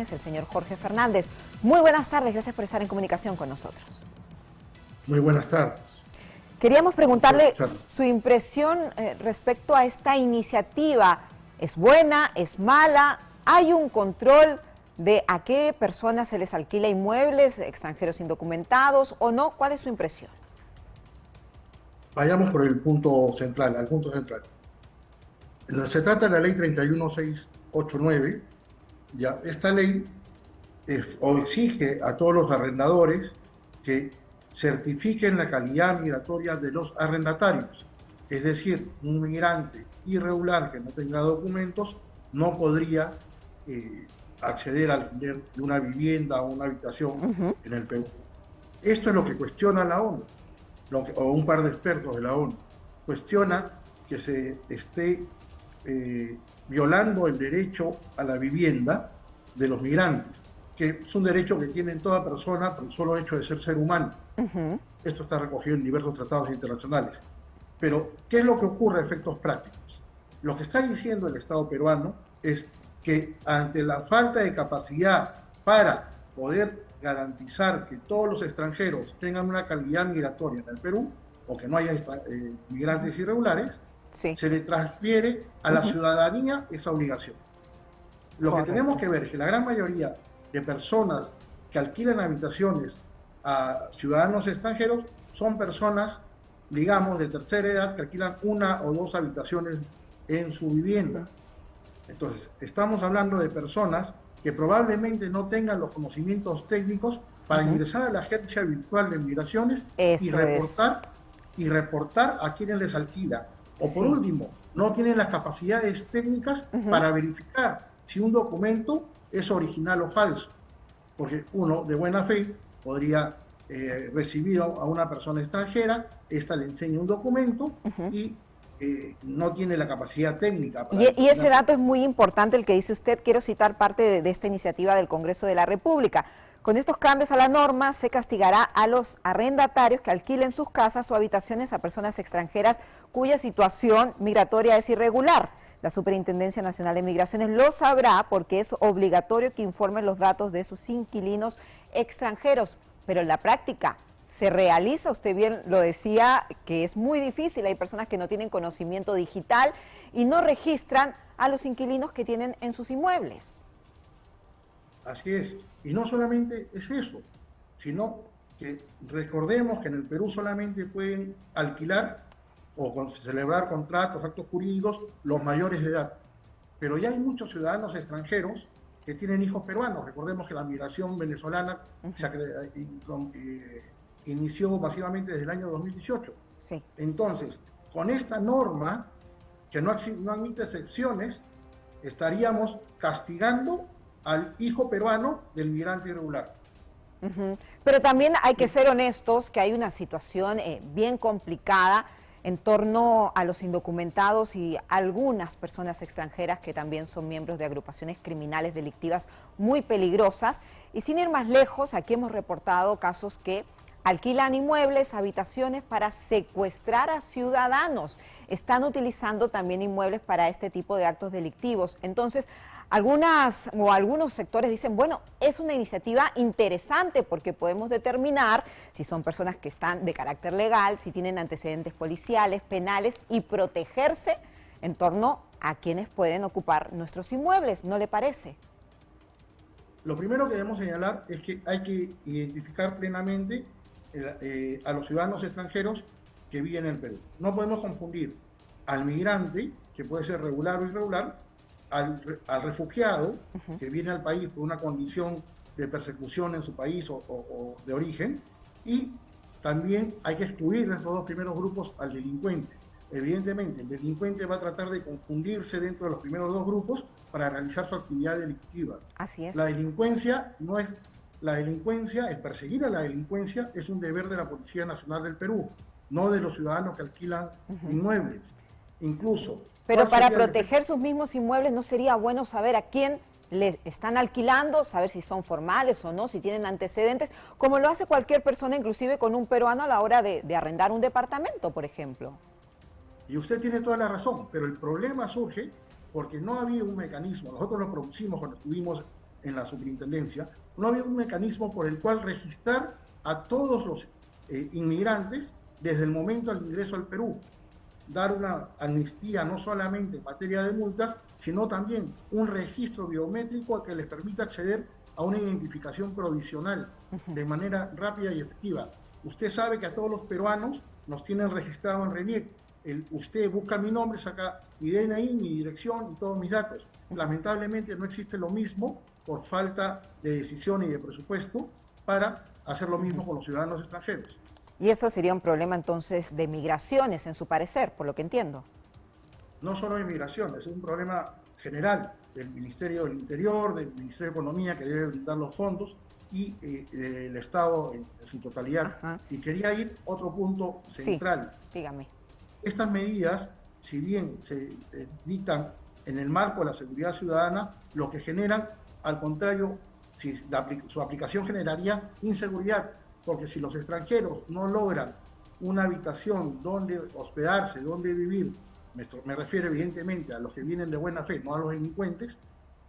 El señor Jorge Fernández. Muy buenas tardes, gracias por estar en comunicación con nosotros. Muy buenas tardes. Queríamos preguntarle su impresión respecto a esta iniciativa. ¿Es buena? ¿Es mala? ¿Hay un control de a qué personas se les alquila inmuebles, extranjeros indocumentados o no? ¿Cuál es su impresión? Vayamos por el punto central, al punto central. Se trata de la ley 31689. Ya, esta ley exige a todos los arrendadores que certifiquen la calidad migratoria de los arrendatarios. Es decir, un migrante irregular que no tenga documentos no podría acceder al alquiler de una vivienda o una habitación en el Perú. Esto es lo que cuestiona la ONU, o un par de expertos de la ONU. Cuestiona que se esté violando el derecho a la vivienda de los migrantes, que es un derecho que tiene toda persona por el solo hecho de ser humano. Esto está recogido en diversos tratados internacionales. Pero, ¿qué es lo que ocurre a efectos prácticos? Lo que está diciendo el Estado peruano es que ante la falta de capacidad para poder garantizar que todos los extranjeros tengan una calidad migratoria en el Perú, o que no haya migrantes irregulares, se le transfiere a la ciudadanía esa obligación. Lo que tenemos que ver es que la gran mayoría de personas que alquilan habitaciones a ciudadanos extranjeros son personas, digamos, de tercera edad que alquilan una o dos habitaciones en su vivienda. Entonces, estamos hablando de personas que probablemente no tengan los conocimientos técnicos para ingresar a la agencia virtual de migraciones y reportar a quienes les alquilan. O por último, no tienen las capacidades técnicas para verificar si un documento es original o falso. Porque uno, de buena fe, podría recibir a una persona extranjera, esta le enseña un documento y no tiene la capacidad técnica. Y ese dato es muy importante, el que dice usted. Quiero citar parte de esta iniciativa del Congreso de la República. Con estos cambios a la norma se castigará a los arrendatarios que alquilen sus casas o habitaciones a personas extranjeras cuya situación migratoria es irregular. La Superintendencia Nacional de Migraciones lo sabrá porque es obligatorio que informen los datos de sus inquilinos extranjeros. Pero en la práctica se realiza, usted bien lo decía, que es muy difícil. Hay personas que no tienen conocimiento digital y no registran a los inquilinos que tienen en sus inmuebles. Así es. Y no solamente es eso, sino que recordemos que en el Perú solamente pueden alquilar o celebrar contratos, actos jurídicos, los mayores de edad. Pero ya hay muchos ciudadanos extranjeros que tienen hijos peruanos. Recordemos que la migración venezolana inició masivamente desde el año 2018. Entonces, con esta norma, que no admite excepciones, estaríamos castigando al hijo peruano del migrante irregular. Pero también hay que ser honestos que hay una situación bien complicada en torno a los indocumentados y algunas personas extranjeras que también son miembros de agrupaciones criminales delictivas muy peligrosas. Y sin ir más lejos, aquí hemos reportado casos que alquilan inmuebles, habitaciones para secuestrar a ciudadanos. Están utilizando también inmuebles para este tipo de actos delictivos. Entonces, algunos sectores dicen, bueno, es una iniciativa interesante porque podemos determinar si son personas que están de carácter legal, si tienen antecedentes policiales, penales, y protegerse en torno a quienes pueden ocupar nuestros inmuebles. ¿No le parece? Lo primero que debemos señalar es que hay que identificar plenamente a los ciudadanos extranjeros que viven en el Perú. No podemos confundir al migrante, que puede ser regular o irregular, al refugiado que viene al país por una condición de persecución en su país o de origen, y también hay que excluir de esos dos primeros grupos al delincuente. Evidentemente, el delincuente va a tratar de confundirse dentro de los primeros dos grupos para realizar su actividad delictiva. Así es. La delincuencia es perseguir a la delincuencia, es un deber de la Policía Nacional del Perú, no de los ciudadanos que alquilan inmuebles. Incluso... Pero para proteger sus mismos inmuebles, ¿no sería bueno saber a quién le están alquilando, saber si son formales o no, si tienen antecedentes, como lo hace cualquier persona, inclusive con un peruano a la hora de arrendar un departamento, por ejemplo? Y usted tiene toda la razón, pero el problema surge porque no había un mecanismo. Nosotros lo propusimos cuando estuvimos en la superintendencia, no había un mecanismo por el cual registrar a todos los inmigrantes desde el momento del ingreso al Perú, dar una amnistía no solamente en materia de multas, sino también un registro biométrico que les permita acceder a una identificación provisional de manera rápida y efectiva. Usted sabe que a todos los peruanos nos tienen registrado en RENIEC. Usted busca mi nombre, saca mi DNI, mi dirección y todos mis datos. Lamentablemente no existe lo mismo por falta de decisión y de presupuesto para hacer lo mismo con los ciudadanos extranjeros. Y eso sería un problema entonces de migraciones, en su parecer, por lo que entiendo. No solo de migración, es un problema general del Ministerio del Interior, del Ministerio de Economía, que debe brindar los fondos, y del Estado en su totalidad. Ajá. Y quería ir a otro punto central. Sí, dígame. Estas medidas, si bien se dictan en el marco de la seguridad ciudadana, lo que generan, al contrario, su aplicación generaría inseguridad, porque si los extranjeros no logran una habitación donde hospedarse, donde vivir, me refiero evidentemente a los que vienen de buena fe, no a los delincuentes,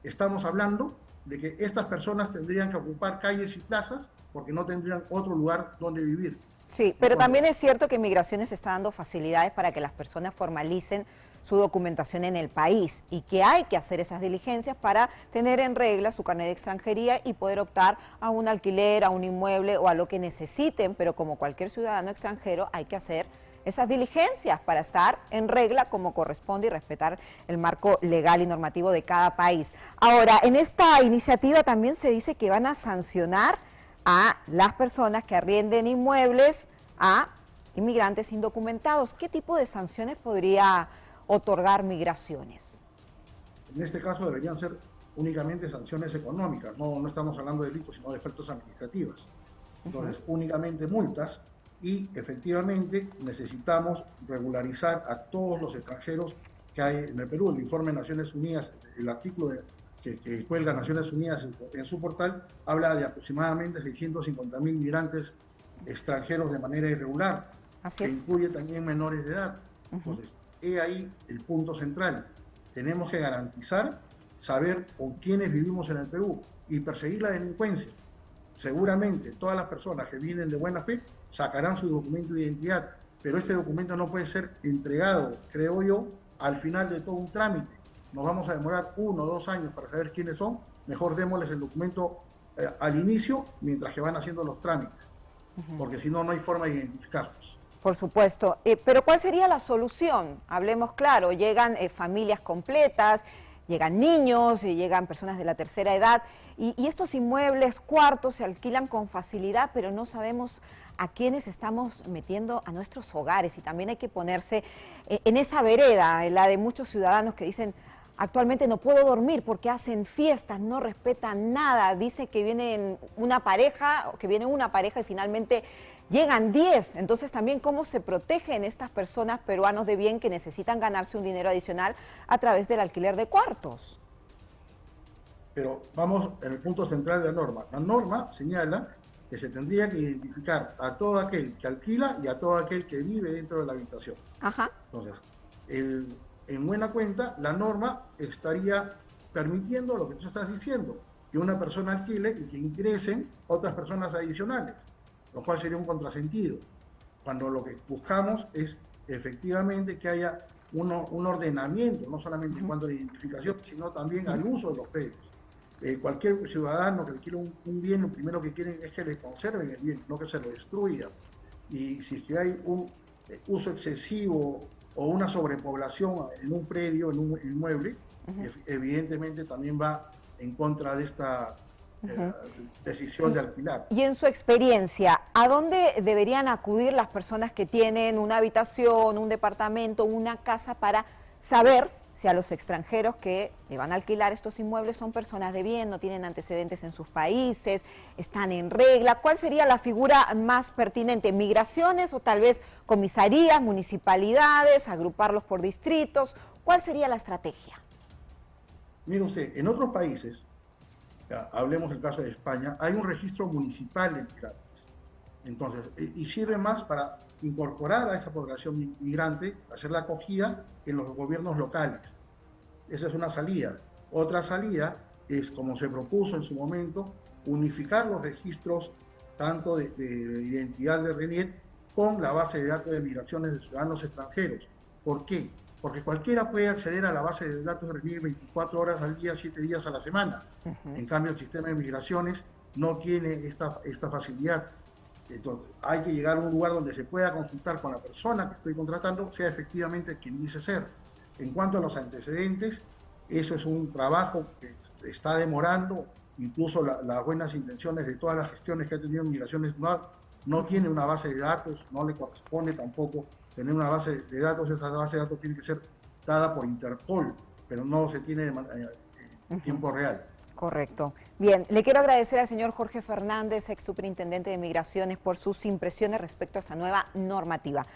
estamos hablando de que estas personas tendrían que ocupar calles y plazas porque no tendrían otro lugar donde vivir. Sí, pero también es cierto que Migraciones está dando facilidades para que las personas formalicen su documentación en el país y que hay que hacer esas diligencias para tener en regla su carnet de extranjería y poder optar a un alquiler, a un inmueble o a lo que necesiten, pero como cualquier ciudadano extranjero hay que hacer esas diligencias para estar en regla como corresponde y respetar el marco legal y normativo de cada país. Ahora, en esta iniciativa también se dice que van a sancionar a las personas que arrienden inmuebles a inmigrantes indocumentados. ¿Qué tipo de sanciones podría otorgar Migraciones? En este caso deberían ser únicamente sanciones económicas, no estamos hablando de delitos, sino de faltas administrativas. Entonces, únicamente multas, y efectivamente necesitamos regularizar a todos los extranjeros que hay en el Perú. El informe de Naciones Unidas, el artículo que cuelga Naciones Unidas en su portal, habla de aproximadamente 650.000 migrantes extranjeros de manera irregular, Así que es. incluye también menores de edad. Entonces, he ahí el punto central. Tenemos que garantizar, saber con quiénes vivimos en el Perú y perseguir la delincuencia. Seguramente todas las personas que vienen de buena fe sacarán su documento de identidad, pero este documento no puede ser entregado, creo yo, al final de todo un trámite. Nos vamos a demorar 1 o 2 años para saber quiénes son. Mejor démosles el documento al inicio, mientras que van haciendo los trámites, porque si no, no hay forma de identificarlos. Por supuesto, pero ¿cuál sería la solución? Hablemos claro, llegan familias completas, llegan niños, llegan personas de la tercera edad y estos inmuebles, cuartos, se alquilan con facilidad, pero no sabemos a quiénes estamos metiendo a nuestros hogares y también hay que ponerse en esa vereda, en la de muchos ciudadanos que dicen actualmente no puedo dormir porque hacen fiestas, no respetan nada, dicen que viene una pareja y finalmente llegan 10, entonces también cómo se protegen estas personas peruanos de bien que necesitan ganarse un dinero adicional a través del alquiler de cuartos. Pero vamos en el punto central de la norma. La norma señala que se tendría que identificar a todo aquel que alquila y a todo aquel que vive dentro de la habitación. Ajá. Entonces, en buena cuenta, la norma estaría permitiendo lo que tú estás diciendo, que una persona alquile y que ingresen otras personas adicionales, lo cual sería un contrasentido, cuando lo que buscamos es efectivamente que haya un ordenamiento, no solamente en cuanto a la identificación, sino también al uso de los predios. Cualquier ciudadano que alquile un bien, lo primero que quieren es que le conserven el bien, no que se lo destruya. Y si es que hay un uso excesivo o una sobrepoblación en un predio, en un inmueble, evidentemente también va en contra de esta decisión de alquilar. Y en su experiencia, ¿a dónde deberían acudir las personas que tienen una habitación, un departamento, una casa para saber si a los extranjeros que le van a alquilar estos inmuebles son personas de bien, no tienen antecedentes en sus países, están en regla? ¿Cuál sería la figura más pertinente? ¿Migraciones o tal vez comisarías, municipalidades, agruparlos por distritos? ¿Cuál sería la estrategia? Mire usted, en otros países, hablemos del caso de España, hay un registro municipal de migrantes. Entonces, y sirve más para incorporar a esa población migrante, hacer la acogida en los gobiernos locales. Esa es una salida. Otra salida es, como se propuso en su momento, unificar los registros tanto de identidad de RENIEC con la base de datos de migraciones de ciudadanos extranjeros. ¿Por qué? Porque cualquiera puede acceder a la base de datos de RENIEC 24 horas al día, 7 días a la semana. En cambio, el sistema de migraciones no tiene esta facilidad. Entonces, hay que llegar a un lugar donde se pueda consultar con la persona que estoy contratando, sea efectivamente quien dice ser. En cuanto a los antecedentes, eso es un trabajo que está demorando, incluso las buenas intenciones de todas las gestiones que ha tenido Migraciones no tiene una base de datos, no le corresponde tampoco tener una base de datos. Esa base de datos tiene que ser dada por Interpol, pero no se tiene en tiempo real. Correcto. Bien, le quiero agradecer al señor Jorge Fernández, ex superintendente de Migraciones, por sus impresiones respecto a esta nueva normativa.